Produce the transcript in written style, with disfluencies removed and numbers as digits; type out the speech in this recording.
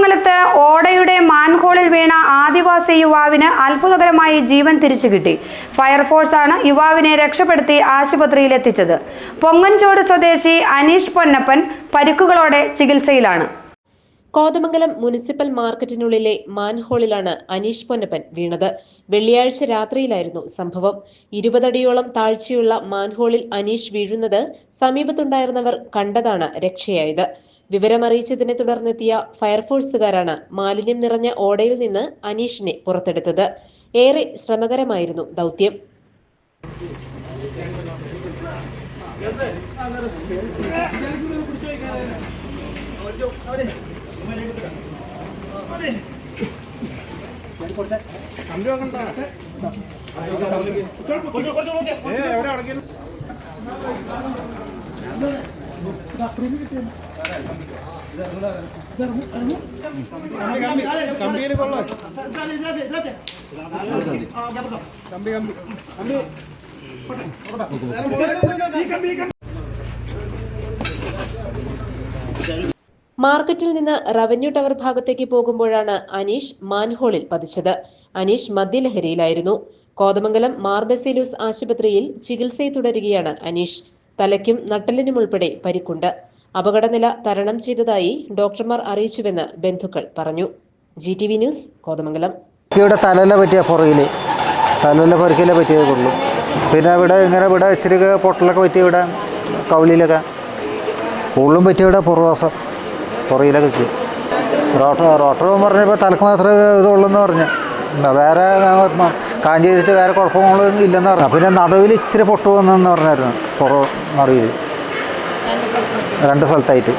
കോതമംഗലത്ത് ഓടയുടെ മാൻഹോളിൽ വീണ ആദിവാസി യുവാവിന് അത്ഭുതകരമായി ജീവൻ തിരിച്ചു കിട്ടി. ഫയർഫോഴ്സാണ് യുവാവിനെ രക്ഷപ്പെടുത്തി ആശുപത്രിയിൽ എത്തിച്ചത്. പൊങ്ങൻചോട് സ്വദേശി അനീഷ് പൊന്നപ്പൻ പരിക്കുകളോടെ ചികിത്സയിലാണ്. കോതമംഗലം മുനിസിപ്പൽ മാർക്കറ്റിനുള്ളിലെ മാൻഹോളിലാണ് അനീഷ് പൊന്നപ്പൻ വീണത്. വെള്ളിയാഴ്ച രാത്രിയിലായിരുന്നു സംഭവം. 20 അടിയോളം താഴ്ചയുള്ള മാൻഹോളിൽ അനീഷ് വീഴുന്നത് സമീപത്തുണ്ടായിരുന്നവർ കണ്ടതാണ് രക്ഷയായത്. വിവരമറിയിച്ചതിനെ തുടർന്നെത്തിയ ഫയർഫോഴ്സുകാരാണ് മാലിന്യം നിറഞ്ഞ ഓടയിൽ നിന്ന് അനീഷിനെ പുറത്തെടുത്തത്. ഏറെ ശ്രമകരമായിരുന്നു ദൗത്യം. മാർക്കറ്റിൽ നിന്ന് റവന്യൂ ടവർ ഭാഗത്തേക്ക് പോകുമ്പോഴാണ് അനീഷ് മാൻഹോളിൽ പതിച്ചത്. അനീഷ് മദ്യലഹരിയിലായിരുന്നു. കോതമംഗലം മാർ ബസേലിയോസ് ആശുപത്രിയിൽ ചികിത്സയിൽ തുടരുകയാണ് അനീഷ്. തലയ്ക്കും നട്ടെല്ലിനുമുൾപ്പെടെ പരിക്കുണ്ട്. അപകടനില തരണം ചെയ്തതായി ഡോക്ടർമാർ അറിയിച്ചുവെന്ന് ബന്ധുക്കൾ പറഞ്ഞു. GTV news, Kothamangalam. ഇവിടെ തലയില പറ്റിയ പുറകില് തലയില പുറകിലെ പറ്റിയതുള്ളൂ. പിന്നെ ഇവിടെ ഇത്തിരി പൊട്ടലൊക്കെ പറ്റി, ഇവിടെ കവിളിലൊക്കെ കൂടുതലും പറ്റിയ ഇവിടെ പുറകിലൊക്കെ കിട്ടി. ഡോക്ടർ പറഞ്ഞപ്പോൾ തലക്ക് മാത്രമേ ഇതുള്ളെന്ന് പറഞ്ഞു. വേറെ കാഞ്ചി ചെയ്തിട്ട് വേറെ കുഴപ്പങ്ങളൊന്നും ഇല്ലെന്ന് പറഞ്ഞു. പിന്നെ നടുവിൽ ഇച്ചിരി പൊട്ടു വന്നെന്ന് പറഞ്ഞായിരുന്നു. നടുവിൽ 2 സ്ഥലത്തായിട്ട്.